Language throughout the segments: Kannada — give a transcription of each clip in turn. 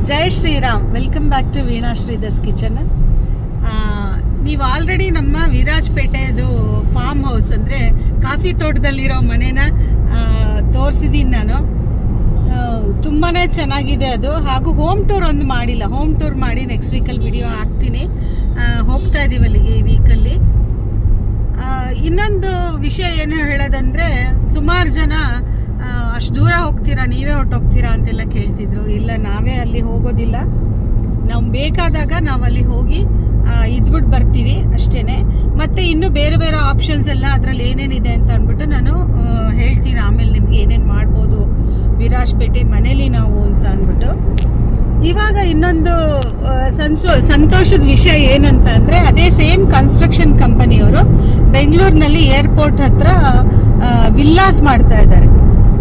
Jai Shriram. Welcome back to Veena Shridhar's kitchen. ನೀವು ಆಲ್ರೆಡಿ ನಮ್ಮ ವಿರಾಜಪೇಟೆದು ಫಾರ್ಮ್ ಹೌಸ್ ಅಂದರೆ ಕಾಫಿ ತೋಟದಲ್ಲಿರೋ ಮನೇನ ತೋರಿಸಿದ್ದೀನಿ ನಾನು. ತುಂಬಾ ಚೆನ್ನಾಗಿದೆ ಅದು. ಹಾಗೂ ಹೋಮ್ ಟೂರ್ ಒಂದು ಮಾಡಿಲ್ಲ. ಹೋಮ್ ಟೂರ್ ಮಾಡಿ ನೆಕ್ಸ್ಟ್ ವೀಕಲ್ಲಿ ವಿಡಿಯೋ ಹಾಕ್ತೀನಿ. ಹೋಗ್ತಾ ಇದ್ದೀವಿ ಅಲ್ಲಿಗೆ ಈ ವೀಕಲ್ಲಿ. ಇನ್ನೊಂದು ವಿಷಯ ಏನು ಹೇಳೋದಂದರೆ, ಸುಮಾರು ಜನ ಅಷ್ಟು ದೂರ ಹೋಗ್ತೀರಾ, ನೀವೇ ಹೊರಟೋಗ್ತೀರಾ ಅಂತೆಲ್ಲ ಕೇಳ್ತಿದ್ರು. ಇಲ್ಲ, ನಾವೇ ಅಲ್ಲಿ ಹೋಗೋದಿಲ್ಲ. ನಾವು ಬೇಕಾದಾಗ ನಾವು ಅಲ್ಲಿ ಹೋಗಿ ಇದ್ಬಿಟ್ಟು ಬರ್ತೀವಿ ಅಷ್ಟೇ. ಮತ್ತು ಇನ್ನೂ ಬೇರೆ ಬೇರೆ ಆಪ್ಷನ್ಸ್ ಎಲ್ಲ ಅದರಲ್ಲಿ ಏನೇನಿದೆ ಅಂತ ಅಂದ್ಬಿಟ್ಟು ನಾನು ಹೇಳ್ತೀನಿ ಆಮೇಲೆ ನಿಮಗೆ ಏನೇನು ಮಾಡ್ಬೋದು ವಿರಾಜಪೇಟೆ ಮನೇಲಿ ನಾವು ಅಂತ ಅಂದ್ಬಿಟ್ಟು. ಇವಾಗ ಇನ್ನೊಂದು ಸಂತೋಷದ ವಿಷಯ ಏನಂತ ಅಂದರೆ, ಅದೇ ಸೇಮ್ ಕನ್ಸ್ಟ್ರಕ್ಷನ್ ಕಂಪನಿಯವರು ಬೆಂಗಳೂರಿನಲ್ಲಿ ಏರ್ಪೋರ್ಟ್ ಹತ್ರ ವಿಲ್ಲಾಸ್ ಮಾಡ್ತಾ ಇದ್ದಾರೆ.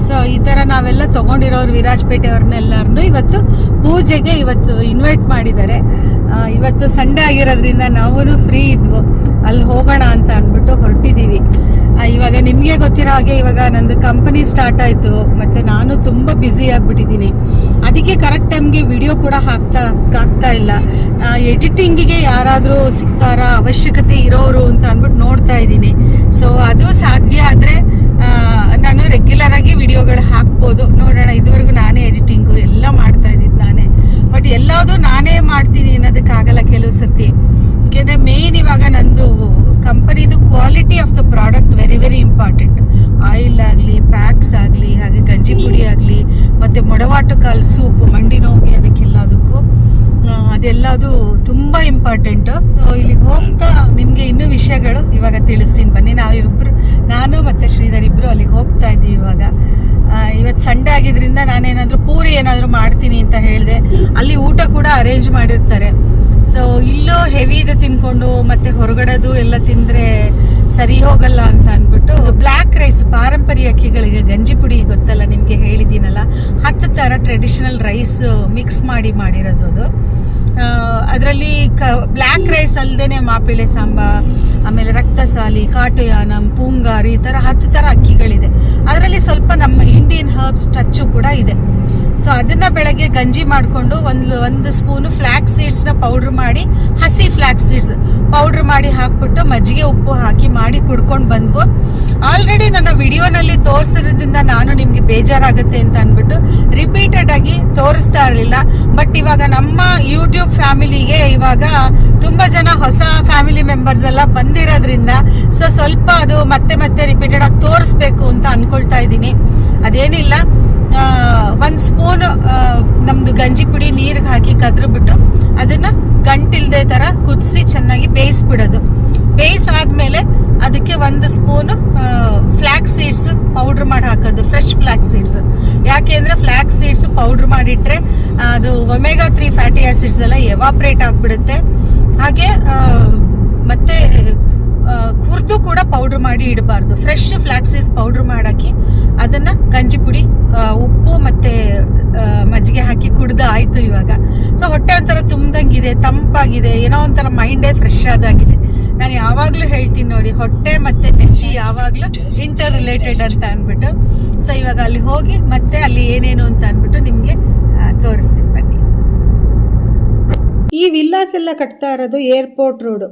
ಸೊ ಈ ಥರ ನಾವೆಲ್ಲ ತೊಗೊಂಡಿರೋರು ವಿರಾಜಪೇಟೆ ಅವ್ರನ್ನೆಲ್ಲರನ್ನು ಇವತ್ತು ಪೂಜೆಗೆ ಇನ್ವೈಟ್ ಮಾಡಿದ್ದಾರೆ. ಇವತ್ತು ಸಂಡೇ ಆಗಿರೋದ್ರಿಂದ ನಾವು ಫ್ರೀ ಇದ್ವು, ಅಲ್ಲಿ ಹೋಗೋಣ ಅಂತ ಅಂದ್ಬಿಟ್ಟು ಹೊರಟಿದ್ದೀವಿ. ಇವಾಗ ನಿಮಗೆ ಗೊತ್ತಿರೋ ಹಾಗೆ ಇವಾಗ ನಂದು ಕಂಪನಿ ಸ್ಟಾರ್ಟ್ ಆಯಿತು, ಮತ್ತು ನಾನು ತುಂಬ ಬ್ಯುಸಿ ಆಗಿಬಿಟ್ಟಿದ್ದೀನಿ. ಅದಕ್ಕೆ ಕರೆಕ್ಟ್ ಟೈಮ್ಗೆ ವಿಡಿಯೋ ಕೂಡ ಹಾಕ್ತಾ ಇಲ್ಲ. ಎಡಿಟಿಂಗಿಗೆ ಯಾರಾದರೂ ಸಿಗ್ತಾರಾ, ಅವಶ್ಯಕತೆ ಇರೋರು ಅಂತ ಅಂದ್ಬಿಟ್ಟು ನೋಡ್ತಾ ಇದ್ದೀನಿ. ಸೊ ಅದು ಸಾಧ್ಯ ಆದರೆ ನಾನು ರೆಗ್ಯುಲರ್ ಆಗಿ ವಿಡಿಯೋಗಳು ಹಾಕ್ಬೋದು. ನೋಡೋಣ. ಇದುವರೆಗೂ ನಾನೇ ಎಡಿಟಿಂಗು ಎಲ್ಲ ಮಾಡ್ತಾ ಇದ್ದಿದ್ದು ನಾನೇ. ಬಟ್ ಎಲ್ಲದೂ ನಾನೇ ಮಾಡ್ತೀನಿ ಅನ್ನೋದಕ್ಕಾಗಲ್ಲ ಕೆಲವು ಸರ್ತಿ. ಯಾಕೆಂದರೆ ಮೇನ್ ಇವಾಗ ನಂದು ಕಂಪನಿದು quality of the product very very important. Oil ಆಗಲಿ, ಪ್ಯಾಕ್ಸ್ ಆಗಲಿ, ಹಾಗೆ ಗಂಜಿ ಪುಡಿ ಆಗಲಿ, ಮತ್ತು ಮೊಡವಾಟು ಕಾಲು ಸೂಪ್, ಮಂಡಿ ನೋವಿಗೆ ಅದಕ್ಕೆಲ್ಲದಕ್ಕೂ ಅದೆಲ್ಲದು ತುಂಬ ಇಂಪಾರ್ಟೆಂಟು. ಸೊ ಇಲ್ಲಿ ಹೋಗ್ತಾ ನಿಮಗೆ ಇನ್ನೂ ವಿಷಯಗಳು ಇವಾಗ ತಿಳಿಸ್ತೀನಿ ಬನ್ನಿ. ನಾನು ಮತ್ತು ಶ್ರೀಧರ್ ಇಬ್ಬರು ಅಲ್ಲಿಗೆ ಹೋಗ್ತಾ ಇದ್ದೀವಿ ಇವಾಗ. ಇವತ್ತು ಸಂಡೇ ಆಗಿದ್ರಿಂದ ನಾನೇನಾದರೂ ಪೂರಿ ಏನಾದರೂ ಮಾಡ್ತೀನಿ ಅಂತ ಹೇಳಿದೆ. ಅಲ್ಲಿ ಊಟ ಕೂಡ ಅರೇಂಜ್ ಮಾಡಿರ್ತಾರೆ. ಸೊ ಇಲ್ಲೂ ಹೆವಿ ಇದು ತಿನ್ಕೊಂಡು ಮತ್ತೆ ಹೊರಗಡೆದು ಎಲ್ಲ ತಿಂದರೆ ಸರಿ ಹೋಗಲ್ಲ ಅಂತ ಅಂದ್ಬಿಟ್ಟು ಬ್ಲ್ಯಾಕ್ ರೈಸ್, ಪಾರಂಪರ್ಯ ಅಕ್ಕಿಗಳಿಗೆ ಗಂಜಿ ಪುಡಿ ಗೊತ್ತಲ್ಲ ನಿಮಗೆ, ಹೇಳಿದ್ದೀನಲ್ಲ, 10 ಥರ ಟ್ರೆಡಿಷನಲ್ ರೈಸ್ ಮಿಕ್ಸ್ ಮಾಡಿರೋದು ಅದು. ಅದರಲ್ಲಿ ಬ್ಲ್ಯಾಕ್ ರೈಸ್ ಅಲ್ಲದೆ ಮಾಪಿಳೆ ಸಾಂಬಾ, ಆಮೇಲೆ ರಕ್ತಸಾಲಿ, ಕಾಟುಯಾನಂ, ಪೂಂಗಾರಿ, ಈ ಥರ 10 ಥರ ಅಕ್ಕಿಗಳಿದೆ. ಅದರಲ್ಲಿ ಸ್ವಲ್ಪ ನಮ್ಮ ಇಂಡಿಯನ್ ಹರ್ಬ್ಸ್ ಟಚ್ಚು ಕೂಡ ಇದೆ. ಸೊ ಅದನ್ನು ಬೆಳಗ್ಗೆ ಗಂಜಿ ಮಾಡಿಕೊಂಡು ಒಂದು ಸ್ಪೂನು ಫ್ಲ್ಯಾಕ್ಸ್ ಸೀಡ್ಸ್ನ ಪೌಡ್ರ್ ಮಾಡಿ, ಹಸಿ ಫ್ಲ್ಯಾಕ್ಸ್ ಸೀಡ್ಸ್ ಪೌಡ್ರ್ ಮಾಡಿ ಹಾಕ್ಬಿಟ್ಟು ಮಜ್ಜಿಗೆ ಉಪ್ಪು ಹಾಕಿ ಮಾಡಿ ಕುಡ್ಕೊಂಡು ಬಂದ್ವು. ಆಲ್ರೆಡಿ ನನ್ನ ವಿಡಿಯೋನಲ್ಲಿ ತೋರಿಸಿರೋದ್ರಿಂದ ನಾನು ನಿಮಗೆ ಬೇಜಾರಾಗುತ್ತೆ ಅಂತ ಅಂದ್ಬಿಟ್ಟು ರಿಪೀಟೆಡ್ ಆಗಿ ತೋರಿಸ್ತಾ ಇರಲಿಲ್ಲ. ಬಟ್ ಇವಾಗ ನಮ್ಮ ಯೂಟ್ಯೂಬ್ ಫ್ಯಾಮಿಲಿಗೆ ಇವಾಗ ತುಂಬ ಜನ ಹೊಸ ಫ್ಯಾಮಿಲಿ ಮೆಂಬರ್ಸ್ ಎಲ್ಲ ಬಂದಿರೋದ್ರಿಂದ ಸೊ ಸ್ವಲ್ಪ ಅದು ಮತ್ತೆ ರಿಪೀಟೆಡ್ ಆಗಿ ತೋರಿಸ್ಬೇಕು ಅಂತ ಅಂದ್ಕೊಳ್ತಾ ಇದ್ದೀನಿ. ಅದೇನಿಲ್ಲ, 1 ಸ್ಪೂನ್ ನಮ್ದು ಗಂಜಿ ಪುಡಿ ನೀರಿಗೆ ಹಾಕಿ ಕದ್ರುಬಿಟ್ಟು ಅದನ್ನ ಗಂಟಿಲ್ದೆ ತರ ಕುದಿಸಿ ಚೆನ್ನಾಗಿ ಬೇಯಿಸ್ಬಿಡೋದು. ಬೇಯಿಸಾದ್ಮೇಲೆ ಅದಕ್ಕೆ 1 ಸ್ಪೂನ್ ಫ್ಲ್ಯಾಕ್ಸ್ ಸೀಡ್ಸ್ ಪೌಡ್ರ್ ಮಾಡಿ ಹಾಕೋದು, ಫ್ರೆಶ್ ಫ್ಲ್ಯಾಕ್ಸ್ ಸೀಡ್ಸ್. ಯಾಕೆ ಅಂದರೆ ಫ್ಲ್ಯಾಕ್ಸ್ ಸೀಡ್ಸ್ ಪೌಡ್ರ್ ಮಾಡಿಟ್ರೆ ಅದು ಒಮೆಗಾ 3 ಫ್ಯಾಟಿ ಆಸಿಡ್ಸ್ ಎಲ್ಲ ಎವಾಪ್ರೇಟ್ ಆಗಿಬಿಡುತ್ತೆ. ಹಾಗೆ ಮತ್ತೆ ಹುರಿದು ಕೂಡ ಪೌಡ್ರ್ ಮಾಡಿ ಇಡಬಾರ್ದು. ಫ್ರೆಶ್ ಫ್ಲ್ಯಾಕ್ಸ್ ಸೀಡ್ಸ್ ಪೌಡ್ರ್ ಮಾಡಾಕಿ ಅದನ್ನು ಗಂಜಿ ಪುಡಿ, ಉಪ್ಪು ಮತ್ತು ಮಜ್ಜಿಗೆ ಹಾಕಿ ಕುಡ್ದು ಆಯಿತು ಇವಾಗ. ಸೊ ಹೊಟ್ಟೆ ಒಂಥರ ತುಂಬ್ದಂಗಿದೆ, ತಂಪಾಗಿದೆ, ಏನೋ ಒಂಥರ ಮೈಂಡೇ ಫ್ರೆಶ್ ಆದಾಗಿದೆ. ನಾನು ಯಾವಾಗಲೂ ಹೇಳ್ತೀನಿ ನೋಡಿ, ಹೊಟ್ಟೆ ಮತ್ತು ನೆಮ್ಮದಿ ಯಾವಾಗಲೂ ಇಂಟರ್ ರಿಲೇಟೆಡ್ ಅಂತ ಅಂದ್ಬಿಟ್ಟು. ಸೊ ಇವಾಗ ಅಲ್ಲಿ ಹೋಗಿ ಮತ್ತೆ ಅಲ್ಲಿ ಏನೇನು ಅಂತ ಅಂದ್ಬಿಟ್ಟು ನಿಮಗೆ ತೋರಿಸ್ತೀನಿ ಬನ್ನಿ. ಈ ವಿಲ್ಲಾಸ್ ಎಲ್ಲ ಕಟ್ತಾ ಇರೋದು ಏರ್ಪೋರ್ಟ್ ರೋಡು,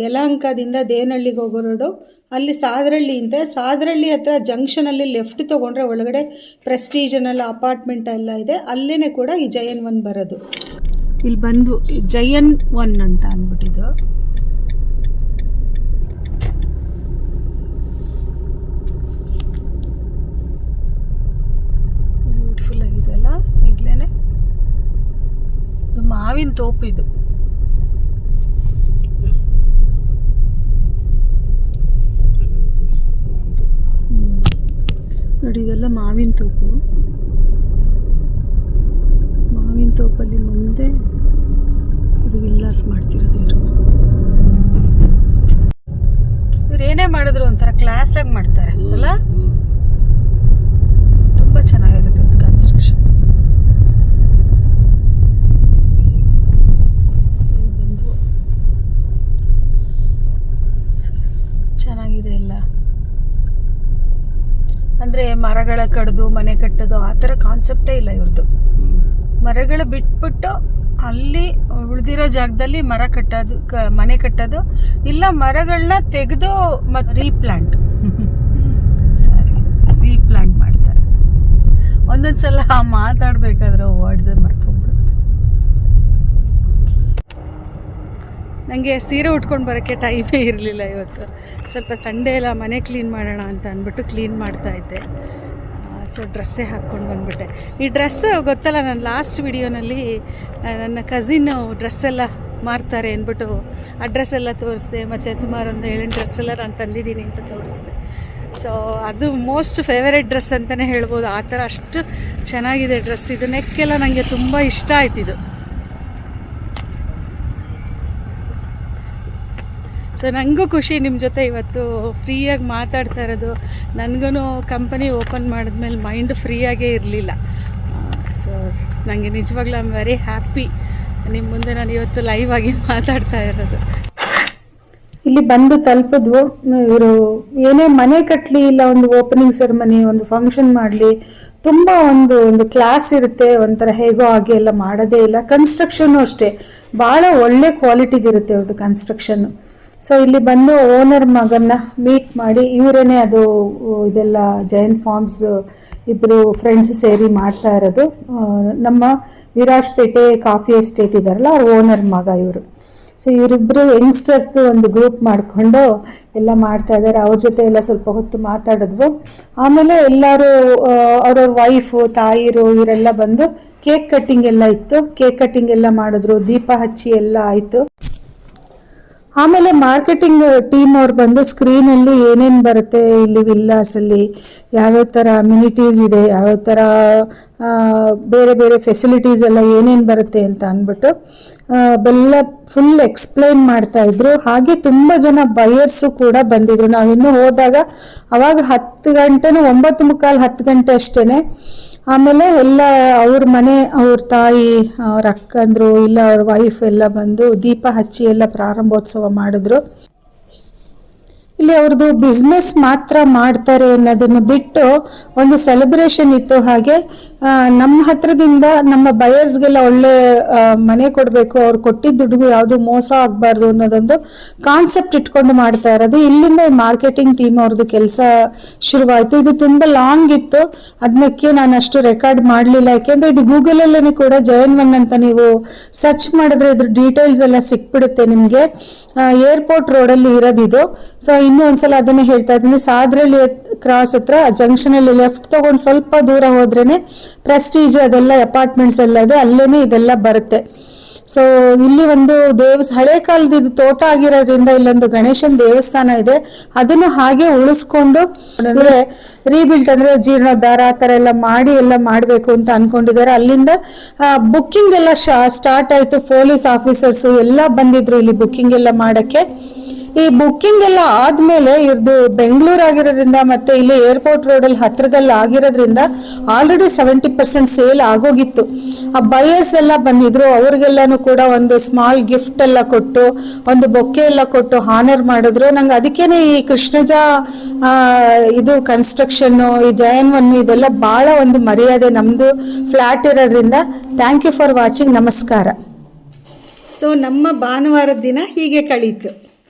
ಯಲಹಂಕದಿಂದ ದೇವನಹಳ್ಳಿಗೆ ಹೋಗೋ ರೋಡು. ಅಲ್ಲಿ ಸಾದರಳ್ಳಿ ಹತ್ರ ಜಂಕ್ಷನಲ್ಲಿ ಲೆಫ್ಟ್ ತೊಗೊಂಡ್ರೆ ಒಳಗಡೆ ಪ್ರೆಸ್ಟೀಜ್ ಅನ್ನೆಲ್ಲ ಅಪಾರ್ಟ್ಮೆಂಟ್ ಎಲ್ಲ ಇದೆ. ಅಲ್ಲೇ ಕೂಡ ಈ ಜಯನ್ 1 ಬರೋದು. ಇಲ್ಲಿ ಬಂದು ಜಯನ್ 1 ಅಂತ ಅಂದ್ಬಿಟ್ಟಿದ್ದು. ಬ್ಯೂಟಿಫುಲ್ ಆಗಿದೆ ಅಲ್ಲ, ಈಗಲೇ ಇದು ಮಾವಿನ ತೋಪು ಇದು. ನೋಡಿ, ಇದೆಲ್ಲ ಮಾವಿನ ತೋಪು. ಮಾವಿನ ತೋಪಲ್ಲಿ ಮುಂದೆ ಇದು ವಿಲ್ಲಾಸ್ ಮಾಡ್ತಿರೋದು ಇವರು ಏನೇ ಮಾಡಿದ್ರು ಒಂಥರ ಕ್ಲಾಸಾಗಿ ಮಾಡ್ತಾರೆ ಅಲ್ಲ. ತುಂಬ ಚೆನ್ನಾಗಿರುತ್ತೆ ಇದು ಕನ್ಸ್ಟ್ರಕ್ಷನ್. ಚೆನ್ನಾಗಿದೆ ಎಲ್ಲ. ಅಂದರೆ ಮರಗಳ ಕಡ್ದು ಮನೆ ಕಟ್ಟೋದು ಆ ಥರ ಕಾನ್ಸೆಪ್ಟೇ ಇಲ್ಲ ಇವ್ರದ್ದು. ಮರಗಳು ಬಿಟ್ಬಿಟ್ಟು ಅಲ್ಲಿ ಉಳಿದಿರೋ ಜಾಗದಲ್ಲಿ ಮನೆ ಕಟ್ಟೋದು, ಇಲ್ಲ ಮರಗಳನ್ನ ತೆಗೆದು ರೀಪ್ಲಾಂಟ್ ರೀಪ್ಲಾಂಟ್ ಮಾಡ್ತಾರೆ. ಒಂದೊಂದ್ಸಲ ಮಾತಾಡ್ಬೇಕಾದ್ರೆ ವರ್ಡ್ಸೇ ಮರ್ತು ಹೋಗ್ಬಿಡುತ್ತೆ. ನನಗೆ ಸೀರೆ ಉಟ್ಕೊಂಡು ಬರೋಕ್ಕೆ ಟೈಮೇ ಇರಲಿಲ್ಲ ಇವತ್ತು. ಸ್ವಲ್ಪ ಸಂಡೇ ಎಲ್ಲ ಮನೆ ಕ್ಲೀನ್ ಮಾಡೋಣ ಅಂತ ಅಂದ್ಬಿಟ್ಟು ಕ್ಲೀನ್ ಮಾಡ್ತಾಯಿದ್ದೆ. ಸೊ ಡ್ರೆಸ್ಸೇ ಹಾಕ್ಕೊಂಡು ಬಂದುಬಿಟ್ಟೆ. ಈ ಡ್ರೆಸ್ಸು ಗೊತ್ತಲ್ಲ, ನಾನು ಲಾಸ್ಟ್ ವಿಡಿಯೋನಲ್ಲಿ ನನ್ನ ಕಸಿನ್ನು ಡ್ರೆಸ್ಸೆಲ್ಲ ಮಾರ್ತಾರೆ ಅಂದ್ಬಿಟ್ಟು ಆ ಡ್ರೆಸ್ಸೆಲ್ಲ ತೋರಿಸ್ದೆ, ಮತ್ತು ಸುಮಾರು ಒಂದು 7 ಡ್ರೆಸ್ಸೆಲ್ಲ ನಾನು ತಂದಿದ್ದೀನಿ ಅಂತ ತೋರಿಸ್ದೆ. ಸೊ ಅದು ಮೋಸ್ಟ್ ಫೇವರೇಟ್ ಡ್ರೆಸ್ ಅಂತಲೇ ಹೇಳ್ಬೋದು. ಆ ಥರ ಅಷ್ಟು ಚೆನ್ನಾಗಿದೆ ಡ್ರೆಸ್. ಇದು ನೆಕ್ಕೆಲ್ಲ ನನಗೆ ತುಂಬ ಇಷ್ಟ ಆಯ್ತಿದು. ಸೊ ನನಗೂ ಖುಷಿ ನಿಮ್ಮ ಜೊತೆ ಇವತ್ತು ಫ್ರೀಯಾಗಿ ಮಾತಾಡ್ತಾ ಇರೋದು. ನನಗೂ ಕಂಪನಿ ಓಪನ್ ಮಾಡಿದ್ಮೇಲೆ ಮೈಂಡ್ ಫ್ರೀಯಾಗೇ ಇರಲಿಲ್ಲ. ಸೊ ನನಗೆ ನಿಜವಾಗ್ಲೂ ಐ ಆಮ್ ವೆರಿ ಹ್ಯಾಪಿ ನಿಮ್ಮ ಮುಂದೆ ನಾನು ಇವತ್ತು ಲೈವ್ ಆಗಿ ಮಾತಾಡ್ತಾ ಇರೋದು. ಇಲ್ಲಿ ಬಂದು ತಲುಪಿದ್ವು. ಇವರು ಏನೇ ಮನೆ ಕಟ್ಟಲಿ, ಇಲ್ಲ ಒಂದು ಓಪನಿಂಗ್ ಸೆರೆಮನಿ, ಒಂದು ಫಂಕ್ಷನ್ ಮಾಡಲಿ, ತುಂಬ ಒಂದು ಕ್ಲಾಸ್ ಇರುತ್ತೆ. ಒಂಥರ ಹೇಗೋ ಹಾಗೆ ಎಲ್ಲ ಮಾಡೋದೇ ಇಲ್ಲ. ಕನ್ಸ್ಟ್ರಕ್ಷನ್ನು ಅಷ್ಟೇ ಭಾಳ ಒಳ್ಳೆ ಕ್ವಾಲಿಟಿದಿರುತ್ತೆ ಅವ್ರದ್ದು ಕನ್ಸ್ಟ್ರಕ್ಷನ್ನು. ಸೊ ಇಲ್ಲಿ ಬಂದು ಓನರ್ ಮಗನ್ನ ಮೀಟ್ ಮಾಡಿ, ಇವರೇನೆ ಅದು ಇದೆಲ್ಲ ಜೈನ್ ಫಾರ್ಮ್ಸ್ ಇಬ್ಬರು ಫ್ರೆಂಡ್ಸ್ ಸೇರಿ ಮಾಡ್ತಾ ಇರೋದು. ನಮ್ಮ ವಿರಾಜ್ಪೇಟೆ ಕಾಫಿ ಎಸ್ಟೇಟ್ ಇದಾರಲ್ಲ, ಅವ್ರ ಓನರ್ ಮಗ ಇವರು. ಸೊ ಇವರಿಬ್ಬರು ಯಂಗ್ಸ್ಟರ್ಸ್ದು ಒಂದು ಗ್ರೂಪ್ ಮಾಡಿಕೊಂಡು ಎಲ್ಲ ಮಾಡ್ತಾ ಇದ್ದಾರೆ. ಅವ್ರ ಜೊತೆ ಎಲ್ಲ ಸ್ವಲ್ಪ ಹೊತ್ತು ಮಾತಾಡಿದ್ವು. ಆಮೇಲೆ ಎಲ್ಲರೂ ಅವ್ರವ್ರ ವೈಫು, ತಾಯಿರು ಇವರೆಲ್ಲ ಬಂದು ಕೇಕ್ ಕಟ್ಟಿಂಗ್ ಎಲ್ಲ ಇತ್ತು. ಕೇಕ್ ಕಟ್ಟಿಂಗ್ ಎಲ್ಲ ಮಾಡಿದ್ರು, ದೀಪ ಹಚ್ಚಿ ಎಲ್ಲ ಆಯಿತು. ಆಮೇಲೆ ಮಾರ್ಕೆಟಿಂಗ್ ಟೀಮ್ ಅವ್ರು ಬಂದು ಸ್ಕ್ರೀನಲ್ಲಿ ಏನೇನು ಬರುತ್ತೆ ಇಲ್ಲಿ ವಿಲ್ಲಾಸಲ್ಲಿ, ಯಾವ್ಯಾವ ಥರ ಅಮ್ಯುನಿಟೀಸ್ ಇದೆ, ಯಾವ್ಯಾವ ಥರ ಬೇರೆ ಬೇರೆ ಫೆಸಿಲಿಟೀಸ್ ಎಲ್ಲ ಏನೇನು ಬರುತ್ತೆ ಅಂತ ಅಂದ್ಬಿಟ್ಟು ಬೆಲ್ಲ ಫುಲ್ ಎಕ್ಸ್ಪ್ಲೈನ್ ಮಾಡ್ತಾಯಿದ್ರು. ಹಾಗೆ ತುಂಬ ಜನ ಬಯರ್ಸು ಕೂಡ ಬಂದಿದ್ರು. ನಾವಿನ್ನೂ ಹೋದಾಗ ಅವಾಗ 10 ಗಂಟೆನೂ 9:45 10 ಗಂಟೆ ಅಷ್ಟೇ. ಆಮೇಲೆ ಎಲ್ಲ ಅವ್ರ ಮನೆ, ಅವ್ರ ತಾಯಿ, ಅವ್ರ ಅಕ್ಕಂದ್ರು, ಇಲ್ಲ ಅವ್ರ ವೈಫ್ ಎಲ್ಲ ಬಂದು ದೀಪ ಹಚ್ಚಿ ಎಲ್ಲ ಪ್ರಾರಂಭೋತ್ಸವ ಮಾಡಿದ್ರು. ಇಲ್ಲಿ ಅವ್ರದ್ದು ಬಿಸ್ನೆಸ್ ಮಾತ್ರ ಮಾಡ್ತಾರೆ ಅನ್ನೋದನ್ನು ಬಿಟ್ಟು ಒಂದು ಸೆಲೆಬ್ರೇಷನ್ ಇತ್ತು. ಹಾಗೆ ನಮ್ಮ ಹತ್ರದಿಂದ ನಮ್ಮ ಬಯರ್ಸ್ಗೆಲ್ಲ ಒಳ್ಳೆ ಮನೆ ಕೊಡಬೇಕು, ಅವ್ರು ಕೊಟ್ಟಿದ್ದ ದುಡ್ಡು ಯಾವುದು ಮೋಸ ಆಗಬಾರ್ದು ಅನ್ನೋದೊಂದು ಕಾನ್ಸೆಪ್ಟ್ ಇಟ್ಕೊಂಡು ಮಾಡ್ತಾ ಇರೋದು. ಇಲ್ಲಿಂದ ಮಾರ್ಕೆಟಿಂಗ್ ಟೀಮ್ ಅವ್ರದ್ದು ಕೆಲಸ ಶುರುವಾಯಿತು. ಇದು ತುಂಬ ಲಾಂಗ್ ಇತ್ತು, ಅದಕ್ಕೆ ನಾನು ಅಷ್ಟು ರೆಕಾರ್ಡ್ ಮಾಡಲಿಲ್ಲ. ಯಾಕೆಂದರೆ ಇದು ಗೂಗಲಲ್ಲೇ ಕೂಡ ಜಯನ್1 ಅಂತ ನೀವು ಸರ್ಚ್ ಮಾಡಿದ್ರೆ ಇದ್ರ ಡೀಟೇಲ್ಸ್ ಎಲ್ಲ ಸಿಕ್ಬಿಡುತ್ತೆ ನಿಮಗೆ. ಏರ್ಪೋರ್ಟ್ ರೋಡಲ್ಲಿ ಇರೋದಿದು. ಸೊ ಇನ್ನೂ ಒಂದ್ಸಲ ಅದನ್ನೇ ಹೇಳ್ತಾ ಇದ್ದೀನಿ. ಸಾದ್ರಳ್ಳಿ ಕ್ರಾಸ್ ಹತ್ರ ಜಂಕ್ಷನ್ ಅಲ್ಲಿ ಲೆಫ್ಟ್ ತಗೊಂಡು ಸ್ವಲ್ಪ ದೂರ ಹೋದ್ರೇನೆ ಪ್ರೆಸ್ಟೀಜ್ ಅದೆಲ್ಲ ಅಪಾರ್ಟ್ಮೆಂಟ್ಸ್ ಎಲ್ಲ ಇದೆ, ಅಲ್ಲೇನೆ ಇದೆಲ್ಲ ಬರುತ್ತೆ. ಸೊ ಇಲ್ಲಿ ಒಂದು ಹಳೆ ಕಾಲದ ಇದು ತೋಟ ಆಗಿರೋದ್ರಿಂದ ಇಲ್ಲೊಂದು ಗಣೇಶನ್ ದೇವಸ್ಥಾನ ಇದೆ, ಅದನ್ನು ಹಾಗೆ ಉಳಿಸ್ಕೊಂಡು ಅಂದ್ರೆ ರೀಬಿಲ್ಟ್ ಅಂದ್ರೆ ಜೀರ್ಣೋದ್ಧಾರ ಆ ಥರ ಎಲ್ಲ ಮಾಡಿ ಎಲ್ಲ ಮಾಡಬೇಕು ಅಂತ ಅನ್ಕೊಂಡಿದ್ದಾರೆ. ಅಲ್ಲಿಂದ ಬುಕ್ಕಿಂಗ್ ಎಲ್ಲ ಸ್ಟಾರ್ಟ್ ಆಯ್ತು. ಪೊಲೀಸ್ ಆಫೀಸರ್ಸು ಎಲ್ಲ ಬಂದಿದ್ರು ಇಲ್ಲಿ ಬುಕ್ಕಿಂಗ್ ಎಲ್ಲ ಮಾಡಕ್ಕೆ. ಈ ಬುಕ್ಕಿಂಗ್ ಎಲ್ಲ ಆದ್ಮೇಲೆ ಇವ್ರದ್ದು ಬೆಂಗಳೂರು ಆಗಿರೋದ್ರಿಂದ ಮತ್ತೆ ಇಲ್ಲಿ ಏರ್ಪೋರ್ಟ್ ರೋಡಲ್ಲಿ ಹತ್ರದಲ್ಲಿ ಆಗಿರೋದ್ರಿಂದ ಆಲ್ರೆಡಿ 70% ಸೇಲ್ ಆಗೋಗಿತ್ತು. ಆ ಬಯರ್ಸ್ ಎಲ್ಲ ಬಂದಿದ್ರು, ಅವ್ರಿಗೆಲ್ಲಾನು ಕೂಡ ಒಂದು ಸ್ಮಾಲ್ ಗಿಫ್ಟ್ ಎಲ್ಲ ಕೊಟ್ಟು, ಒಂದು ಬೊಕ್ಕೆ ಎಲ್ಲ ಕೊಟ್ಟು ಹಾನರ್ ಮಾಡಿದ್ರು. ನಂಗೆ ಅದಕ್ಕೇನೆ ಈ ಕೃಷ್ಣಜ ಇದು ಕನ್ಸ್ಟ್ರಕ್ಷನ್ನು, ಈ ಜಯನ್1 ಇದೆಲ್ಲ ಬಹಳ ಒಂದು ಮರ್ಯಾದೆ. ನಮ್ದು ಫ್ಲಾಟ್ ಇರೋದ್ರಿಂದ ಥ್ಯಾಂಕ್ ಯು ಫಾರ್ ವಾಚಿಂಗ್. ನಮಸ್ಕಾರ. ಸೊ ನಮ್ಮ ಭಾನುವಾರದ ದಿನ ಹೀಗೆ ಕಳೀತು.